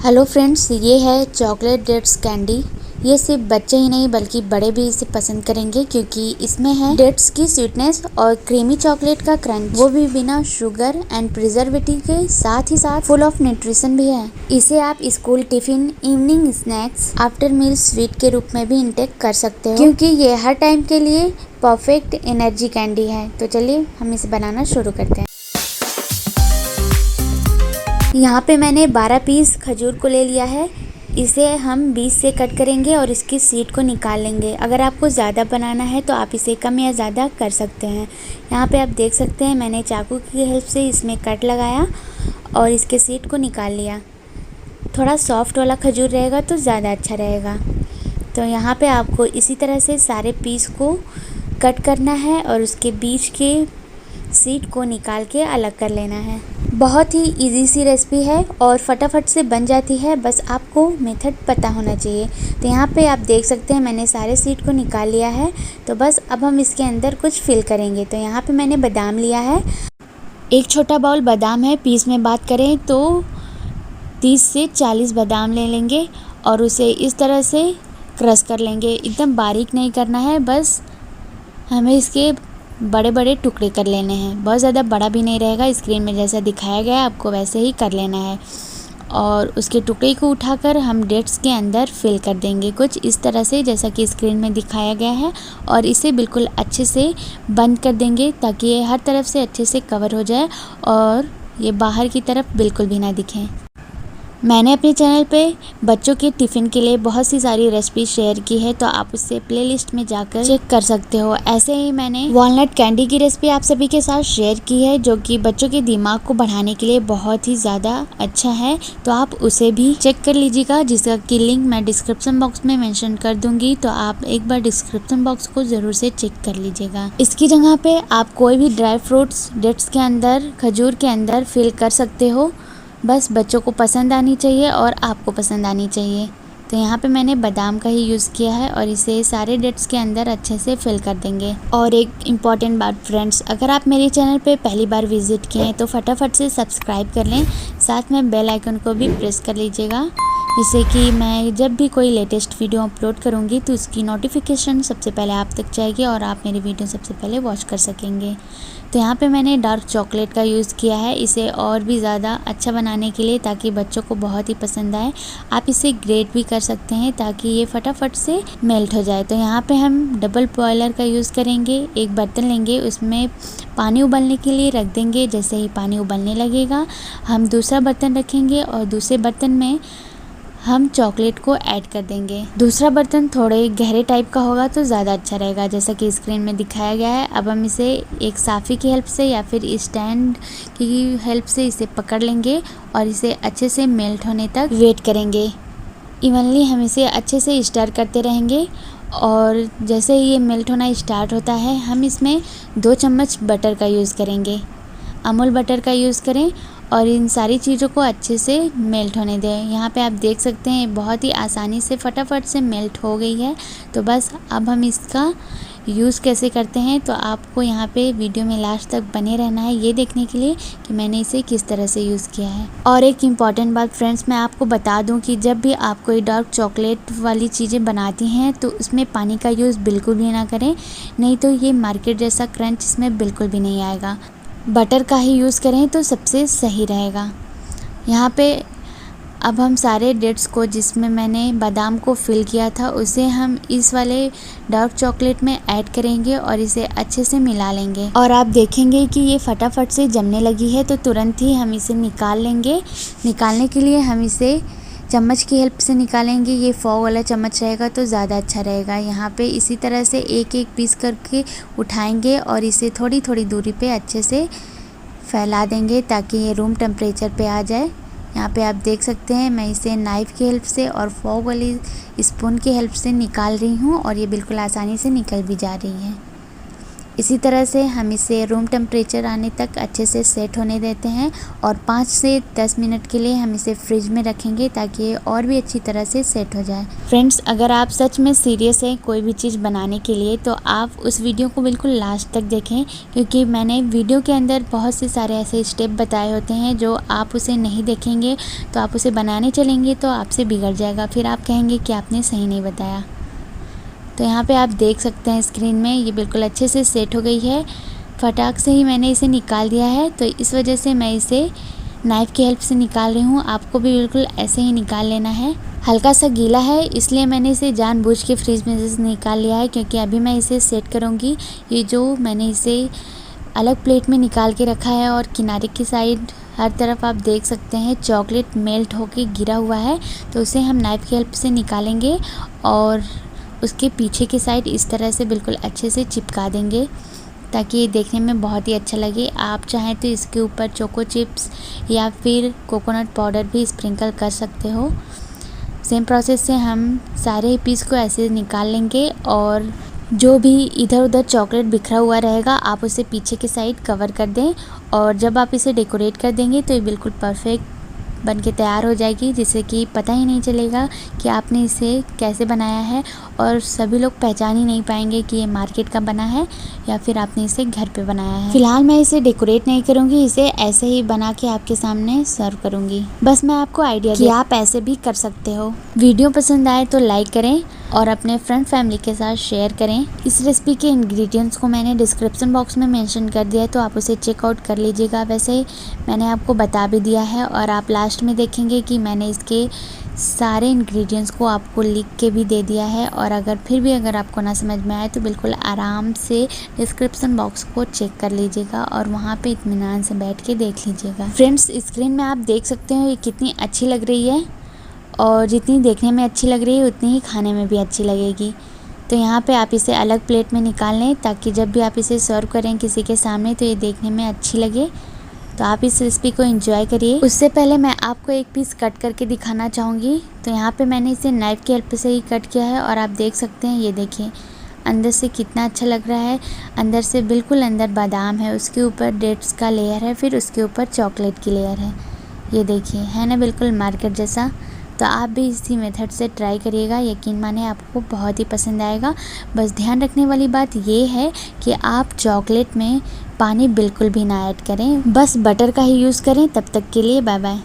Hello friends, ये है chocolate dates candy. ये सिर्फ बच्चे ही नहीं बल्कि बड़े भी इसे पसंद करेंगे क्योंकि इसमें है डेट्स की स्वीटनेस और क्रीमी चॉकलेट का क्रंच, वो भी बिना शुगर एंड प्रिजर्वेटिव के, साथ ही साथ फुल ऑफ न्यूट्रिशन भी है। इसे आप school tiffin, evening snacks, after meal sweet के रूप में भी इंटेक कर सकते हो क्योंकि ये हर टाइम के लिए परफेक्ट एनर्जी कैंडी है। तो चलिए हम इसे बनाना शुरू करते हैं। यहाँ पे मैंने 12 पीस खजूर को ले लिया है। इसे हम 20 से कट करेंगे और इसकी सीड को निकाल लेंगे। अगर आपको ज़्यादा बनाना है तो आप इसे कम या ज़्यादा कर सकते हैं। यहाँ पे आप देख सकते हैं मैंने चाकू की हेल्प से इसमें कट लगाया और इसके सीड को निकाल लिया। थोड़ा सॉफ्ट वाला खजूर रहेगा तो ज़्यादा अच्छा रहेगा। तो यहाँ पे आपको इसी तरह से सारे पीस को कट करना है और उसके बीच के सीड को निकाल के अलग कर लेना है। बहुत ही इजी सी रेसिपी है और फटाफट से बन जाती है, बस आपको मेथड पता होना चाहिए। तो यहाँ पे आप देख सकते हैं मैंने सारे सीड को निकाल लिया है। तो बस अब हम इसके अंदर कुछ फिल करेंगे। तो यहाँ पे मैंने बादाम लिया है, एक छोटा बाउल बादाम है। पीस में बात करें तो 30 से 40 बादाम ले लेंगे और उसे इस तरह से क्रश कर लेंगे। एकदम बारीक नहीं करना है, बस हमें इसके बड़े बड़े टुकड़े कर लेने हैं। बहुत ज़्यादा बड़ा भी नहीं रहेगा, स्क्रीन में जैसा दिखाया गया है आपको वैसे ही कर लेना है। और उसके टुकड़े को उठाकर हम डेट्स के अंदर फिल कर देंगे कुछ इस तरह से जैसा कि स्क्रीन में दिखाया गया है। और इसे बिल्कुल अच्छे से बंद कर देंगे ताकि ये हर तरफ से अच्छे से कवर हो जाए और ये बाहर की तरफ बिल्कुल भी ना दिखें। मैंने अपने चैनल पे बच्चों के टिफ़िन के लिए बहुत सी सारी रेसिपी शेयर की है, तो आप उससे प्लेलिस्ट में जाकर चेक कर सकते हो। ऐसे ही मैंने वॉलनट कैंडी की रेसिपी आप सभी के साथ शेयर की है जो कि बच्चों के दिमाग को बढ़ाने के लिए बहुत ही ज़्यादा अच्छा है, तो आप उसे भी चेक कर लीजिएगा, जिसका की लिंक मैं डिस्क्रिप्शन बॉक्स में मेंशन कर दूंगी। तो आप एक बार डिस्क्रिप्शन बॉक्स को ज़रूर से चेक कर लीजिएगा। इसकी जगह पे आप कोई भी ड्राई फ्रूट्स डेट्स के अंदर, खजूर के अंदर फिल कर सकते हो। बस बच्चों को पसंद आनी चाहिए और आपको पसंद आनी चाहिए। तो यहाँ पे मैंने बादाम का ही यूज़ किया है और इसे सारे डेट्स के अंदर अच्छे से फिल कर देंगे। और एक इम्पॉर्टेंट बात फ्रेंड्स, अगर आप मेरे चैनल पे पहली बार विजिट किए हैं तो फटाफट से सब्सक्राइब कर लें, साथ में बेल आइकन को भी प्रेस कर लीजिएगा, जिससे कि मैं जब भी कोई लेटेस्ट वीडियो अपलोड करूँगी तो उसकी नोटिफिकेशन सबसे पहले आप तक जाएगी और आप मेरी वीडियो सबसे पहले वॉच कर सकेंगे। तो यहाँ पे मैंने डार्क चॉकलेट का यूज़ किया है इसे और भी ज़्यादा अच्छा बनाने के लिए, ताकि बच्चों को बहुत ही पसंद आए। आप इसे ग्रेट भी कर सकते हैं ताकि ये फटाफट से मेल्ट हो जाए। तो यहाँ पे हम डबल बॉयलर का यूज़ करेंगे। एक बर्तन लेंगे, उसमें पानी उबलने के लिए रख देंगे। जैसे ही पानी उबलने लगेगा हम दूसरा बर्तन रखेंगे और दूसरे बर्तन में हम चॉकलेट को ऐड कर देंगे। दूसरा बर्तन थोड़े गहरे टाइप का होगा तो ज़्यादा अच्छा रहेगा, जैसा कि स्क्रीन में दिखाया गया है। अब हम इसे एक साफ़ी की हेल्प से या फिर स्टैंड की हेल्प से इसे पकड़ लेंगे और इसे अच्छे से मेल्ट होने तक वेट करेंगे। इवनली हम इसे अच्छे से स्टर करते रहेंगे और जैसे ही ये मेल्ट होना स्टार्ट होता है हम इसमें 2 चम्मच बटर का यूज़ करेंगे। अमूल बटर का यूज़ करें और इन सारी चीज़ों को अच्छे से मेल्ट होने दें। यहाँ पे आप देख सकते हैं बहुत ही आसानी से फटाफट से मेल्ट हो गई है। तो बस अब हम इसका यूज़ कैसे करते हैं तो आपको यहाँ पे वीडियो में लास्ट तक बने रहना है, ये देखने के लिए कि मैंने इसे किस तरह से यूज़ किया है। और एक इम्पॉर्टेंट बात फ्रेंड्स, मैं आपको बता दूँ कि जब भी आप कोई डार्क चॉकलेट वाली चीज़ें बनाती हैं तो उसमें पानी का यूज़ बिल्कुल भी ना करें, नहीं तो ये मार्केट जैसा क्रंच इसमें बिल्कुल भी नहीं आएगा। बटर का ही यूज़ करें तो सबसे सही रहेगा। यहाँ पे अब हम सारे डेट्स को, जिसमें मैंने बादाम को फिल किया था, उसे हम इस वाले डार्क चॉकलेट में ऐड करेंगे और इसे अच्छे से मिला लेंगे। और आप देखेंगे कि ये फटाफट से जमने लगी है तो तुरंत ही हम इसे निकाल लेंगे। निकालने के लिए हम इसे चम्मच की हेल्प से निकालेंगे। ये फॉग वाला चम्मच रहेगा तो ज़्यादा अच्छा रहेगा। यहाँ पे इसी तरह से एक एक पीस करके उठाएंगे और इसे थोड़ी थोड़ी दूरी पे अच्छे से फैला देंगे ताकि ये रूम टेम्परेचर पे आ जाए। यहाँ पे आप देख सकते हैं मैं इसे नाइफ़ की हेल्प से और फॉग वाली स्पून की हेल्प से निकाल रही हूँ और ये बिल्कुल आसानी से निकल भी जा रही है। इसी तरह से हम इसे रूम टेम्परेचर आने तक अच्छे से सेट होने देते हैं और 5 से 10 मिनट के लिए हम इसे फ्रिज में रखेंगे ताकि ये और भी अच्छी तरह से सेट हो जाए। फ्रेंड्स, अगर आप सच में सीरियस हैं कोई भी चीज़ बनाने के लिए तो आप उस वीडियो को बिल्कुल लास्ट तक देखें, क्योंकि मैंने वीडियो के अंदर बहुत से सारे ऐसे स्टेप बताए होते हैं जो आप उसे नहीं देखेंगे तो आप उसे बनाने चलेंगे तो आपसे बिगड़ जाएगा, फिर आप कहेंगे कि आपने सही नहीं बताया। तो यहाँ पे आप देख सकते हैं स्क्रीन में ये बिल्कुल अच्छे से सेट हो गई है। फटाक से ही मैंने इसे निकाल दिया है, तो इस वजह से मैं इसे नाइफ़ की हेल्प से निकाल रही हूँ। आपको भी बिल्कुल ऐसे ही निकाल लेना है। हल्का सा गीला है इसलिए मैंने इसे जानबूझ के फ्रिज में से निकाल लिया है, क्योंकि अभी मैं इसे सेट करूँगी। ये जो मैंने इसे अलग प्लेट में निकाल के रखा है और किनारे की साइड हर तरफ आप देख सकते हैं चॉकलेट मेल्ट होके गिरा हुआ है, तो उसे हम नाइफ़ की हेल्प से निकालेंगे और उसके पीछे की साइड इस तरह से बिल्कुल अच्छे से चिपका देंगे ताकि ये देखने में बहुत ही अच्छा लगे। आप चाहें तो इसके ऊपर चोको चिप्स या फिर कोकोनट पाउडर भी स्प्रिंकल कर सकते हो। सेम प्रोसेस से हम सारे पीस को ऐसे निकाल लेंगे और जो भी इधर उधर चॉकलेट बिखरा हुआ रहेगा आप उसे पीछे की साइड कवर कर दें और जब आप इसे डेकोरेट कर देंगे तो ये बिल्कुल परफेक्ट बन के तैयार हो जाएगी, जिससे कि पता ही नहीं चलेगा कि आपने इसे कैसे बनाया है और सभी लोग पहचान ही नहीं पाएंगे कि ये मार्केट का बना है या फिर आपने इसे घर पे बनाया है। फिलहाल मैं इसे डेकोरेट नहीं करूँगी, इसे ऐसे ही बना के आपके सामने सर्व करूँगी। बस मैं आपको आइडिया कि आप ऐसे भी कर सकते हो। वीडियो पसंद आए तो लाइक करें और अपने फ्रेंड फैमिली के साथ शेयर करें। इस रेसिपी के इंग्रेडिएंट्स को मैंने डिस्क्रिप्शन बॉक्स में मेंशन कर दिया है, तो आप उसे चेकआउट कर लीजिएगा। वैसे मैंने आपको बता भी दिया है और आप लास्ट में देखेंगे कि मैंने इसके सारे इंग्रेडिएंट्स को आपको लिख के भी दे दिया है। और अगर आपको ना समझ में आए तो बिल्कुल आराम से डिस्क्रिप्शन बॉक्स को चेक कर लीजिएगा और वहाँ पे इत्मीनान से बैठ के देख लीजिएगा। फ्रेंड्स, स्क्रीन में आप देख सकते हो ये कितनी अच्छी लग रही है और जितनी देखने में अच्छी लग रही है उतनी ही खाने में भी अच्छी लगेगी। तो यहाँ पे आप इसे अलग प्लेट में निकाल लें ताकि जब भी आप इसे सर्व करें किसी के सामने तो ये देखने में अच्छी लगे। तो आप इस रेसिपी को एंजॉय करिए। उससे पहले मैं आपको एक पीस कट करके दिखाना चाहूँगी। तो यहाँ पे मैंने इसे नाइफ़ की हेल्प से ही कट किया है और आप देख सकते हैं, ये देखिए अंदर से कितना अच्छा लग रहा है। अंदर से बिल्कुल अंदर बादाम है, उसके ऊपर डेट्स का लेयर है, फिर उसके ऊपर चॉकलेट की लेयर है। ये देखिए है ना बिल्कुल मार्केट जैसा। तो आप भी इसी मेथड से ट्राई करिएगा, यकीन माने आपको बहुत ही पसंद आएगा। बस ध्यान रखने वाली बात ये है कि आप चॉकलेट में पानी बिल्कुल भी ना ऐड करें, बस बटर का ही यूज़ करें। तब तक के लिए बाय बाय।